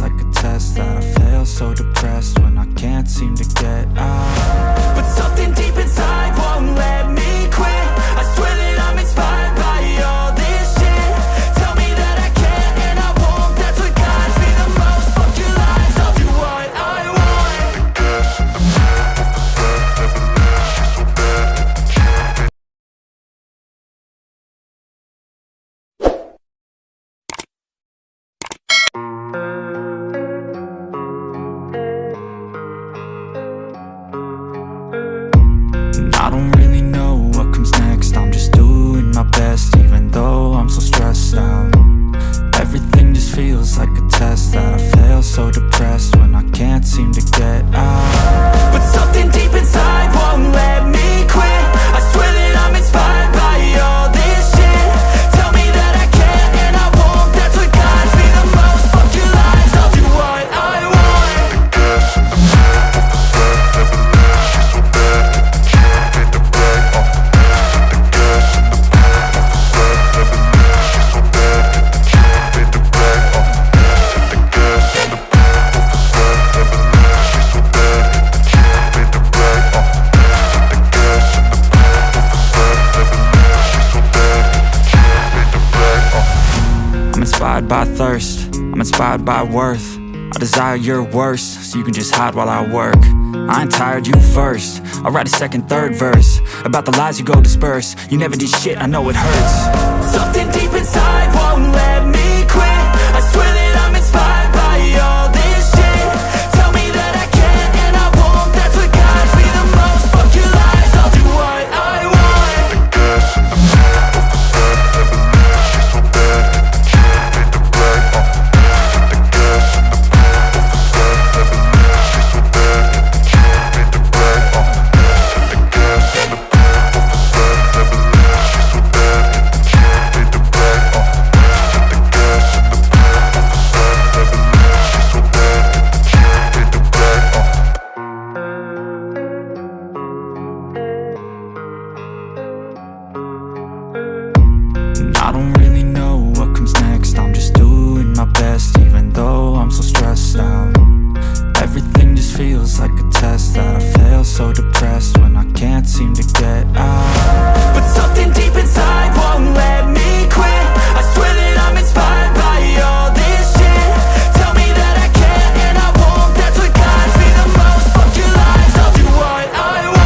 feels like a test that I fail, so depressed when I can't seem to get out. But something deep inside won't let me quit. I swear that I'm inspired by all this shit. Tell me that I can and I won't. That's what guides me the most. Fuck your lies, I'll do what I I don't really know what comes next. I'm just doing my best, even though I'm so stressed out. Everything just feels like a test that I fail, so depressed when I can't seem to get out. But something deep inside won't let me quit. I swear that I'm inspired by all this shit. Tell me that I can and I won't. That's what guides me the most. Fuck your lies, I'll do what I want. I'm inspired by thirst, I'm inspired by worth. I desire your worst, so you can just hide while I work. I ain't tired, you first. I'll write a second, third verse about the lies you go disperse. You never did shit, I know it hurts. Something deep inside won't let me quit. I swear that I'm inspired by all this shit. Tell me that I can and I won't. That's what guides me the most. Fuck your lies, I'll do what I want. I don't really know what comes next. I'm just doing my best, even though I'm so stressed out. Everything just feels like a test that I fail, so depressed when I can't seem to get out. But something deep inside won't let me quit. I swear that I'm inspired by all this shit. Tell me that I can and I won't. That's what guides me the most. Fuck your lies, I'll do what I want.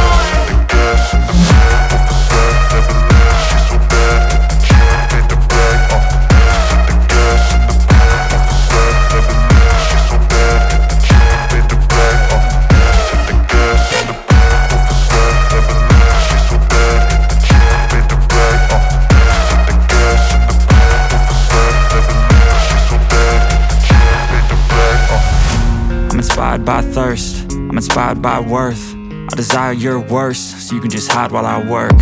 I'm inspired by thirst, I'm inspired by worth. I desire your worst, so you can just hide while I work.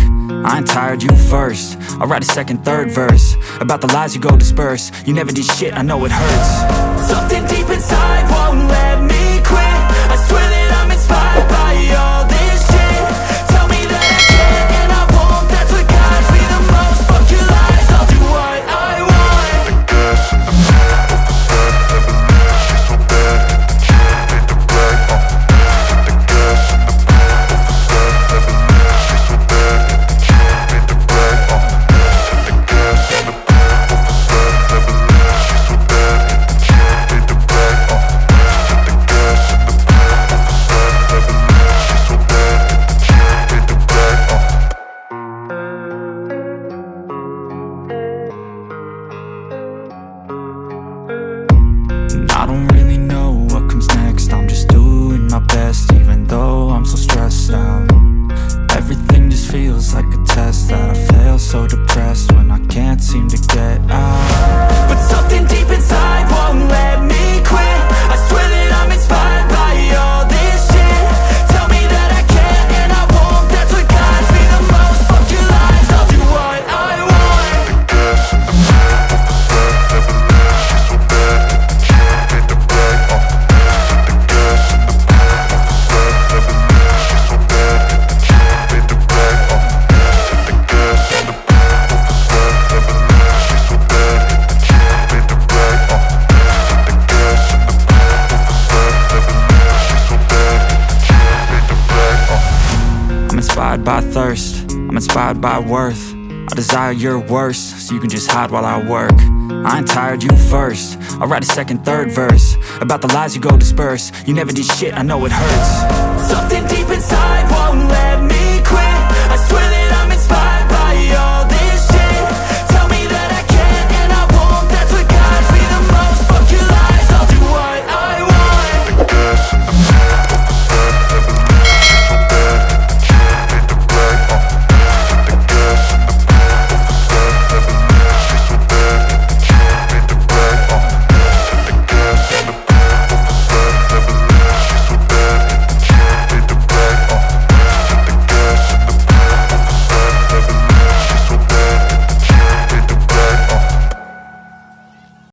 I ain't tired, you first. I'll write a second, third verse about the lies you go disperse. You never did shit, I know it hurts. Something deep inside won't let me quit. I swear that I'm inspired by all this shit. Tell me that I can and I won't. That's what guides me the most. Fuck your lies, I'll do what I want. inspired by thirst, I'm inspired by worth. I desire your worst, so you can just hide while I work. I ain't tired, you first. I'll write a second, third verse about the lies you go disperse. You never did shit, I know it hurts. Something deep inside won't let